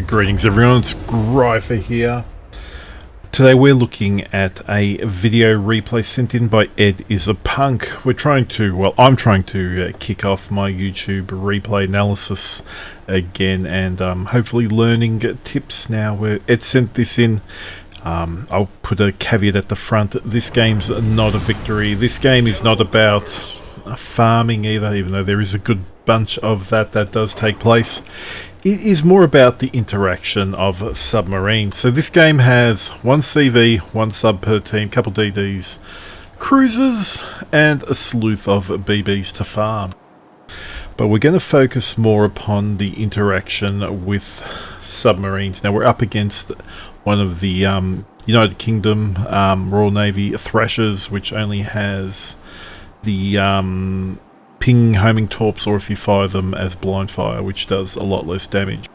Greetings everyone, it's Gryfer here. Today we're looking at a video replay sent in by Edisapunk. I'm trying to kick off my YouTube replay analysis again and hopefully learning tips now where Ed sent this in. I'll put a caveat at the front. This game's not a victory. This game is not about farming either, even though there is a good bunch of that does take place. It is more about the interaction of submarines. So this game has one CV, one sub per team, couple DDs, cruisers, and a sleuth of BBs to farm. But we're going to focus more upon the interaction with submarines. Now we're up against one of the United Kingdom Royal Navy Thrashers, which only has the ping homing torps, or if you fire them as blind fire, which does a lot less damage.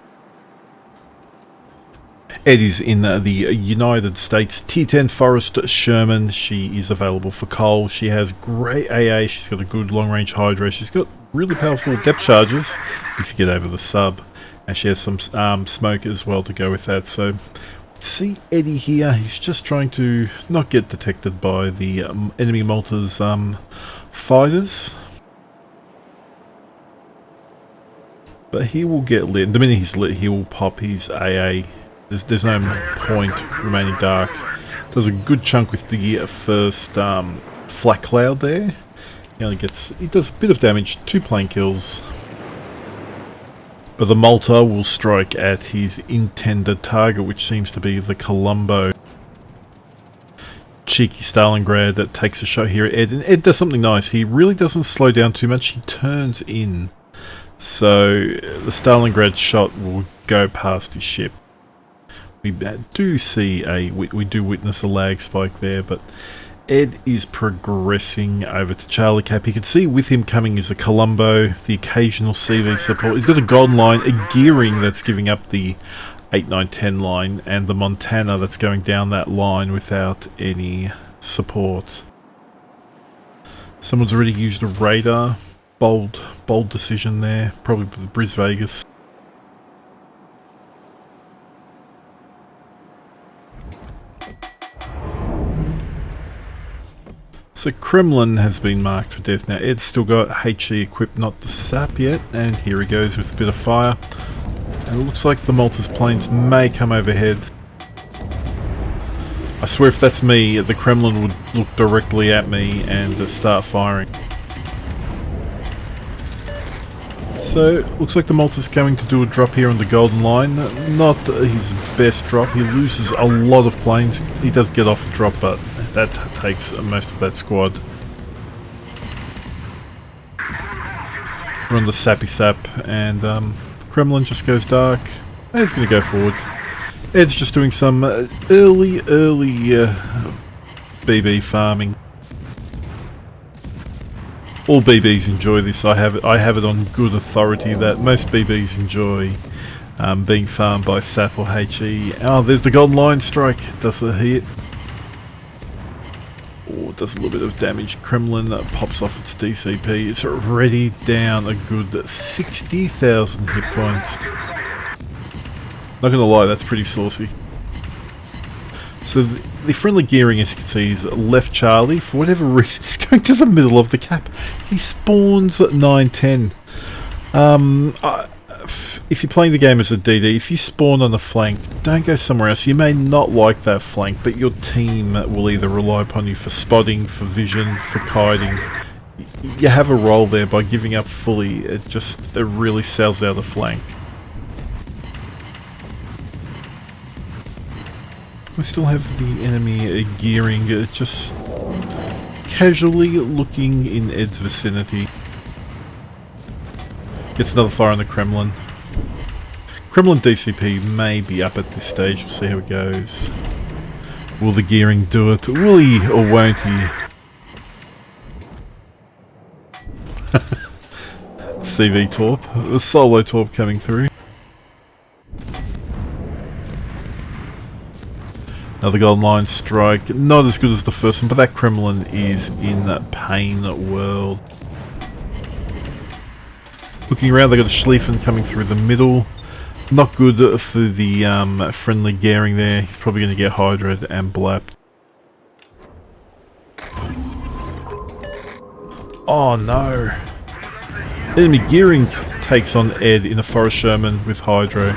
Ed is in the United States Tier 10 Forest Sherman. She is available for coal. She has great AA. She's got a good long range hydro. She's got really powerful depth charges if you get over the sub, and she has some smoke as well to go with that. So see Eddie here, he's just trying to not get detected by the enemy Malta's fighters. But he will get lit. The minute he's lit, he will pop his AA. There's no point remaining dark. Does a good chunk with the first flak cloud there. He does a bit of damage, 2 plane kills. But the Malta will strike at his intended target, which seems to be the Colombo. Cheeky Stalingrad that takes a shot here at Ed. And Ed does something nice. He really doesn't slow down too much. He turns in. So the Stalingrad shot will go past his ship. We do see we do witness a lag spike there, but Ed is progressing over to Charlie Cap. You can see with him coming is a Colombo, the occasional CV support. He's got a golden line, a gearing that's giving up the 8, 9, 10 line, and the Montana that's going down that line without any support. Someone's already used a radar. Bold decision there, probably with Bris Vegas. So Kremlin has been marked for death. Now Ed's still got HE equipped, not the sap yet, and here he goes with a bit of fire. And it looks like the Malta's planes may come overhead. I swear if that's me, the Kremlin would look directly at me and start firing. So, looks like the Malta's going to do a drop here on the golden line. Not his best drop. He loses a lot of planes. He does get off a drop, but that takes most of that squad. We're on the sappy sap, and the Kremlin just goes dark. And he's going to go forward. Ed's just doing some early BB farming. All BBs enjoy this. I have it on good authority that most BBs enjoy being farmed by SAP or HE. Oh, there's the golden line strike. Does a hit. Oh, it does a little bit of damage. Kremlin pops off its DCP. It's already down a good 60,000 hit points. Not gonna lie, that's pretty saucy. So the friendly gearing, as you can see, is left Charlie. For whatever reason, he's going to the middle of the cap. He spawns at 9-10. If you're playing the game as a DD, if you spawn on a flank, don't go somewhere else. You may not like that flank, but your team will either rely upon you for spotting, for vision, for kiting. You have a role there. By giving up fully, it really sells out a flank. We still have the enemy gearing, just casually looking in Ed's vicinity. Gets another fire on the Kremlin. Kremlin DCP may be up at this stage. We'll see how it goes. Will the gearing do it? Will he or won't he? CV torp. A solo torp coming through. Another golden line strike, not as good as the first one, but that Kremlin is in that pain world. Looking around, they got a Schlieffen coming through the middle. Not good for the friendly gearing there. He's probably going to get hydroed and blapped. Oh no. Enemy gearing takes on Ed in a Forest Sherman with hydro.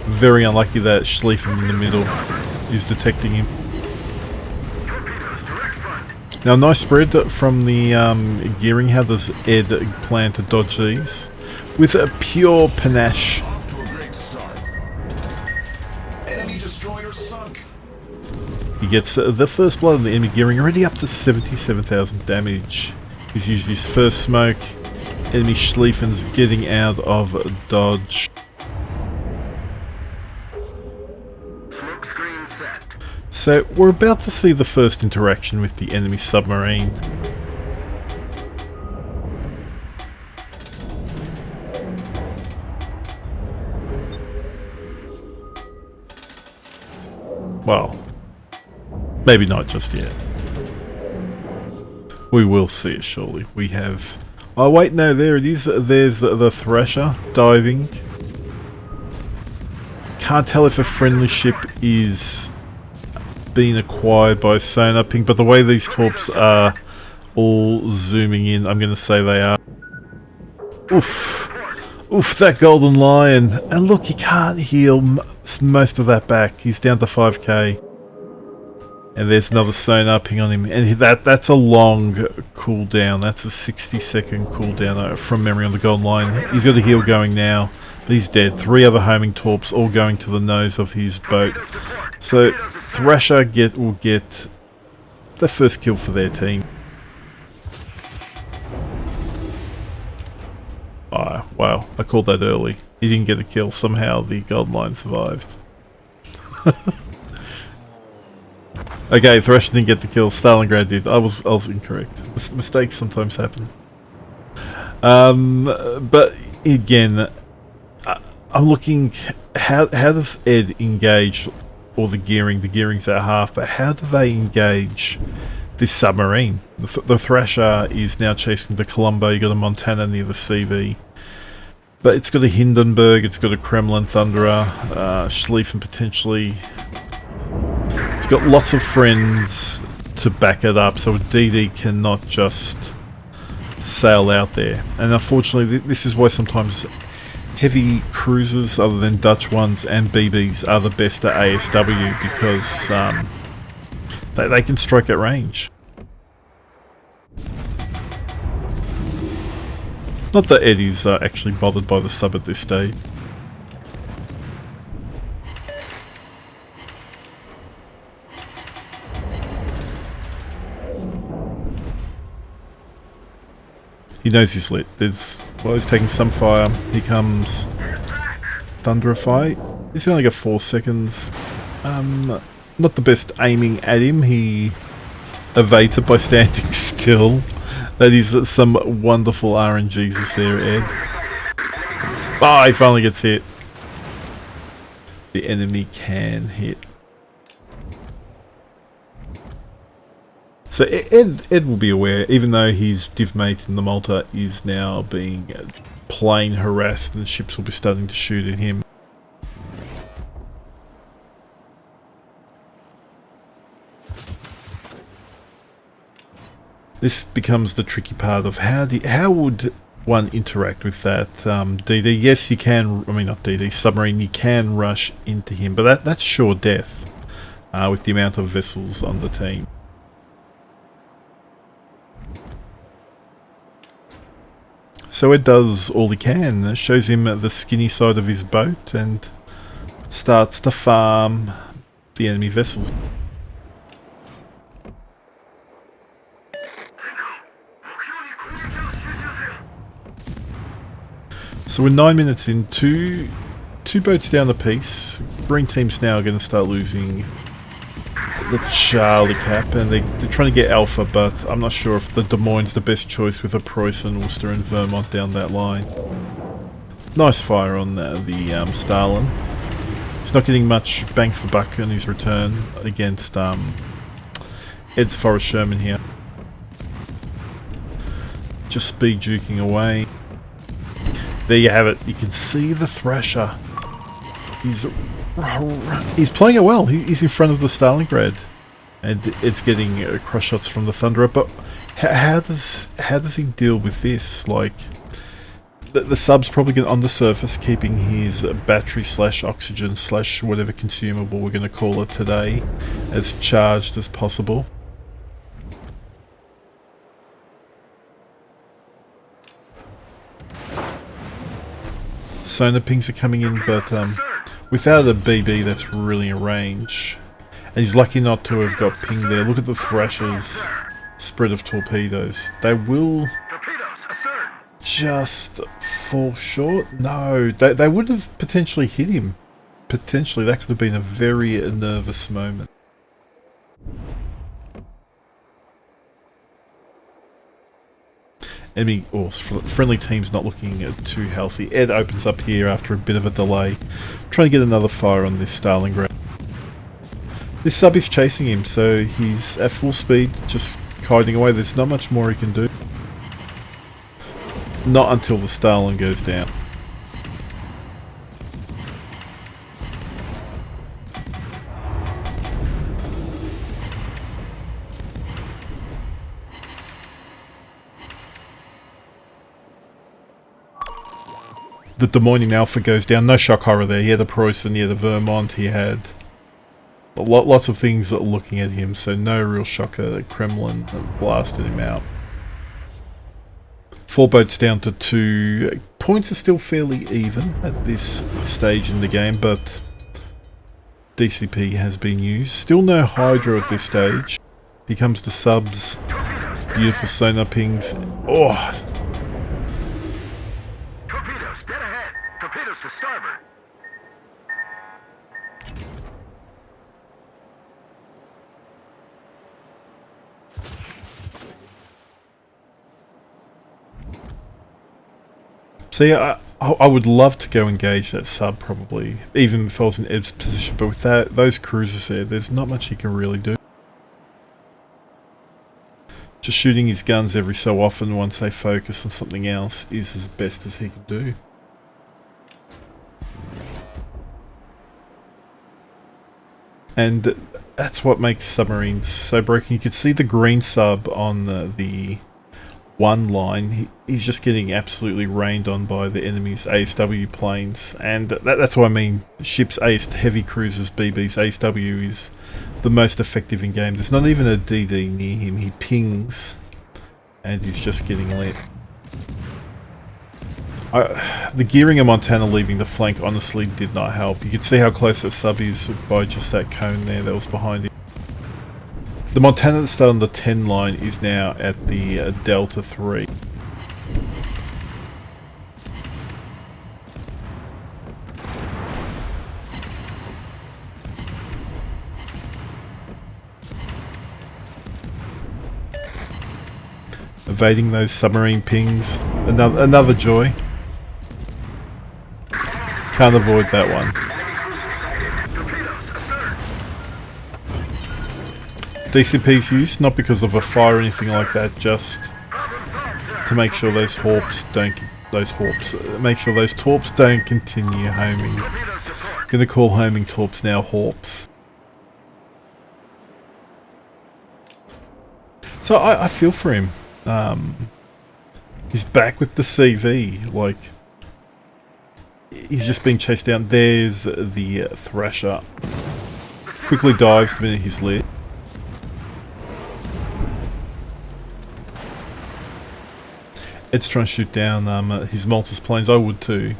Very unlucky that Schlieffen in the middle is detecting him. Now, nice spread from the gearing. How does Ed plan to dodge these? With a pure panache. Off to a great start. Enemy destroyer sunk. He gets the first blood on the enemy gearing, already up to 77,000 damage. He's used his first smoke. Enemy Schlieffen's getting out of dodge. Smoke screen set. So we're about to see the first interaction with the enemy submarine. Well, maybe not just yet. We will see it surely. We have... Oh wait, no, there it is. There's the Thrasher diving. Can't tell if a friendly ship is being acquired by sonar ping, but the way these torps are all zooming in, I'm going to say they are. Oof. Oof, that golden lion. And look, he can't heal most of that back. He's down to 5k. And there's another sonar ping on him. And that's a long cooldown. That's a 60-second cooldown from memory on the golden lion. He's got a heal going now, but he's dead. 3 other homing torps all going to the nose of his boat. So Thrasher will get the first kill for their team. Oh, wow, I called that early. He didn't get a kill. Somehow the golden lion survived. Okay, Thrasher didn't get the kill. Stalingrad did. I was incorrect. Mistakes sometimes happen. But again, I'm looking. How does Ed engage, or the gearing? The gearing's at half, but how do they engage this submarine? The Thrasher is now chasing the Colombo. You got a Montana near the CV. But it's got a Hindenburg, it's got a Kremlin Thunderer, Schlieffen potentially. It's got lots of friends to back it up, so a DD cannot just sail out there. And unfortunately, this is why sometimes heavy cruisers, other than Dutch ones and BBs, are the best at ASW, because they can strike at range. Not that Eddie's actually bothered by the sub at this stage. He knows he's lit. Well, he's taking some fire. Here comes Thunderer fight. He's only got 4 seconds. Not the best aiming at him. He evades it by standing still. That is some wonderful RNGs there, Ed. Oh, he finally gets hit. The enemy can hit. So Ed will be aware, even though his div mate in the Malta is now being plane harassed, and the ships will be starting to shoot at him. This becomes the tricky part of how would one interact with that DD. Yes, you can. I mean, not DD, submarine. You can rush into him, but that's sure death with the amount of vessels on the team. So Ed does all he can. Shows him the skinny side of his boat and starts to farm the enemy vessels. So we're 9 minutes in, two boats down the piece. Green team's now going to start losing the Charlie Cap, and they're trying to get Alpha, but I'm not sure if the Des Moines the best choice with a Preußen, Worcester and Vermont down that line. Nice fire on the Stalin. He's not getting much bang for buck on his return against Ed's Forest Sherman here. Just speed juking away. There you have it. You can see the Thrasher. He's playing it well. He's in front of the Stalingrad, and it's getting cross shots from the Thunderer. But how does he deal with this? Like, the sub's probably going on the surface, keeping his battery / oxygen / whatever consumable we're going to call it today as charged as possible. Sonar pings are coming in, but without a BB that's really in range. And he's lucky not to have got pinged there. Look at the Thrasher's spread of torpedoes. They will just fall short. No, they would have potentially hit him. Potentially, that could have been a very nervous moment. Enemy or friendly team's not looking too healthy. Ed opens up here after a bit of a delay, trying to get another fire on this Stalingrad. This sub is chasing him, so he's at full speed, just kiting away. There's not much more he can do. Not until the Stalin goes down. The Des Moines Alpha goes down. No shock horror there. He had a Preußen, he had a Vermont, he had lots of things looking at him, so no real shocker. The Kremlin blasted him out. 4 boats down to 2. Points are still fairly even at this stage in the game, but DCP has been used. Still no Hydra at this stage. Here comes the subs. Beautiful sonar pings. Oh! Torpedoes, dead ahead. Torpedoes to starboard. See, I would love to go engage that sub, probably, even if I was in Ed's position, but with those cruisers there, there's not much he can really do. Just shooting his guns every so often once they focus on something else is as best as he can do. And that's what makes submarines so broken. You can see the green sub on the one line. He's just getting absolutely rained on by the enemy's ASW planes, and that's what I mean. Ships, heavy cruisers, BBs, ASW is the most effective in game. There's not even a DD near him. He pings, and he's just getting lit. The gearing of Montana leaving the flank honestly did not help. You could see how close that sub is by just that cone there that was behind him. The Montana that started on the 10 line is now at the Delta 3. Evading those submarine pings. Another joy. Can't avoid that one. DCP's used, not because of a fire or anything like that, just to make sure those torps don't continue homing. Gonna call homing torps now Horps. So I feel for him. He's back with the CV, like, he's just being chased down. There's the Thrasher. Quickly dives the minute he's lit. Ed's trying to shoot down his Malta's planes. I would too,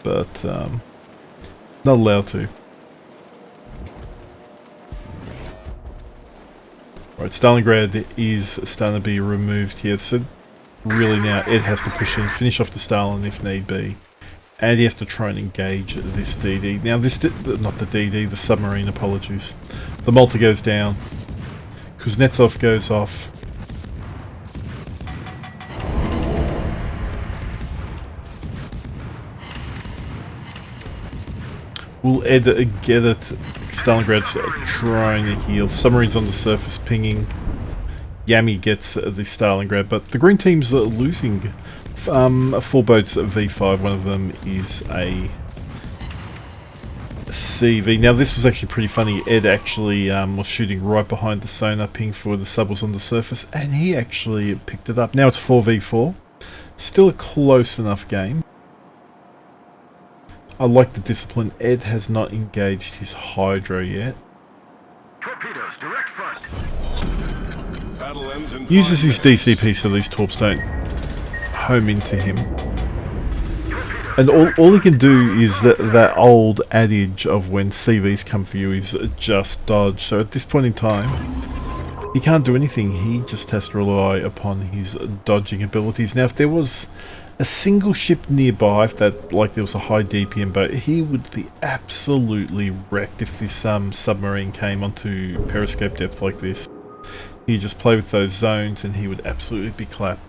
but not allowed to. Right, Stalingrad is starting to be removed here, so really now Ed has to push in, finish off the Stalin if need be, and he has to try and engage this DD. Now this, not the DD, the submarine, apologies. The Malta goes down, Kuznetsov goes off. Will Ed get it? Stalingrad's trying to heal. Submarines on the surface pinging. Yami gets the Stalingrad, but the green team's losing Four boats at V5, one of them is a CV. Now this was actually pretty funny. Ed actually was shooting right behind the sonar ping for the sub was on the surface, and he actually picked it up. Now it's 4v4. Still a close enough game. I like the discipline. Ed has not engaged his hydro yet. Torpedoes, direct front. Battle ends in Uses his 5 minutes. DCP so these torps don't home into him. And all he can do is that old adage of when CVs come for you is just dodge. So at this point in time, he can't do anything. He just has to rely upon his dodging abilities. Now, if there was a single ship nearby, if that like there was a high DPM boat, he would be absolutely wrecked if this submarine came onto periscope depth like this. He'd just play with those zones and he would absolutely be clapped.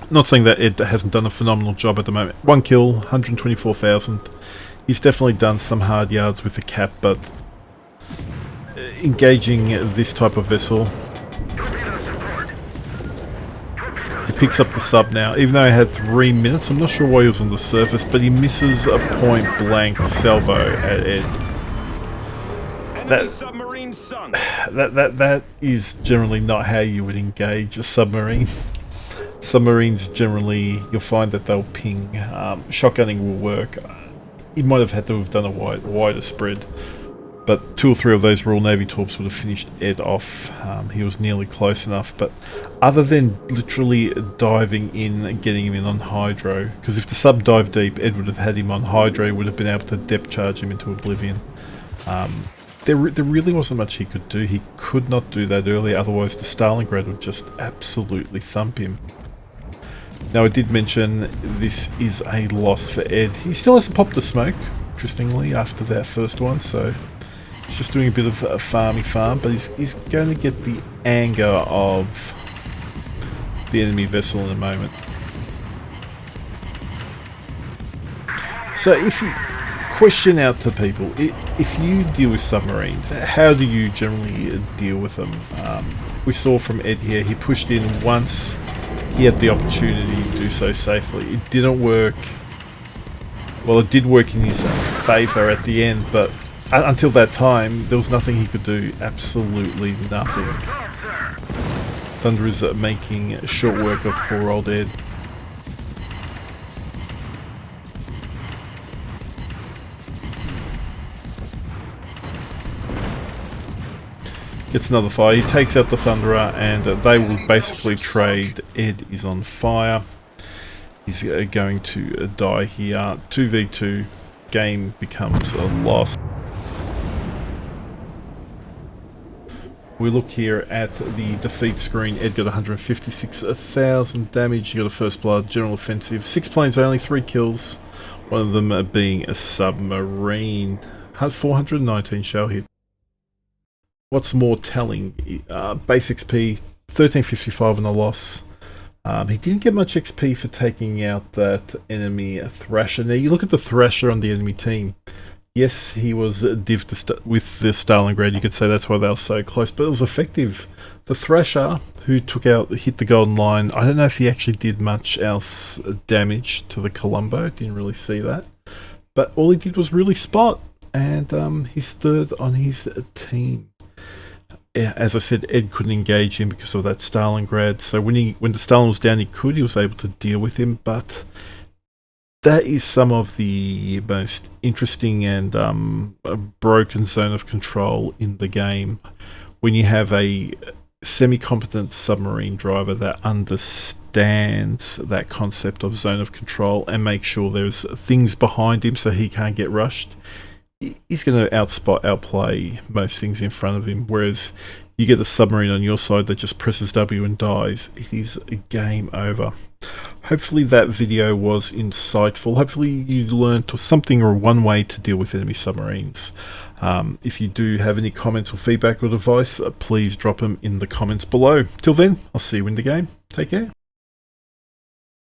Not saying that Ed hasn't done a phenomenal job at the moment. 1 kill, 124,000. He's definitely done some hard yards with the cap, but engaging this type of vessel, he picks up the sub now. Even though he had 3 minutes, I'm not sure why he was on the surface, but he misses a point blank salvo at Ed. That is generally not how you would engage a submarine. Submarines generally, you'll find that they'll ping. Shotgunning will work. He might have had to have done a wider spread, but 2 or 3 of those Royal Navy torps would have finished Ed off. He was nearly close enough, but other than literally diving in and getting him in on hydro, because if the sub dived deep, Ed would have had him on hydro, would have been able to depth charge him into oblivion. There really wasn't much he could do. He could not do that earlier, otherwise the Stalingrad would just absolutely thump him. Now, I did mention this is a loss for Ed. He still hasn't popped the smoke, interestingly, after that first one, so he's just doing a bit of a farm, but he's going to get the anger of the enemy vessel in a moment. So if you question out to people, if you deal with submarines, how do you generally deal with them? We saw from Ed here, he pushed in once. He had the opportunity to do so safely. It didn't work. Well, it did work in his favour at the end, but until that time, there was nothing he could do. Absolutely nothing. Thunder is making short work of poor old Ed. Gets another fire. He takes out the Thunderer and they will basically trade. Ed is on fire. He's going to die here. 2v2. Game becomes a loss. We look here at the defeat screen. Ed got 156,000 damage. He got a first blood, general offensive. 6 planes only, 3 kills. One of them being a submarine. 419 shell hit. What's more telling, base XP, 1355 on the loss. He didn't get much XP for taking out that enemy Thrasher. Now you look at the Thrasher on the enemy team. Yes, he was divved with the Stalingrad. You could say that's why they were so close, but it was effective. The Thrasher, who hit the golden line, I don't know if he actually did much else damage to the Colombo. Didn't really see that. But all he did was really spot, and he's third on his team. As I said, Ed couldn't engage him because of that Stalingrad. So when the Stalin was down, he was able to deal with him. But that is some of the most interesting and broken zone of control in the game. When you have a semi-competent submarine driver that understands that concept of zone of control and makes sure there's things behind him so he can't get rushed, he's going to outplay most things in front of him. Whereas you get a submarine on your side that just presses W and dies, it is a game over. Hopefully that video was insightful. Hopefully you learned something or one way to deal with enemy submarines. If you do have any comments or feedback or advice, please drop them in the comments below. Till then, I'll see you in the game. Take care.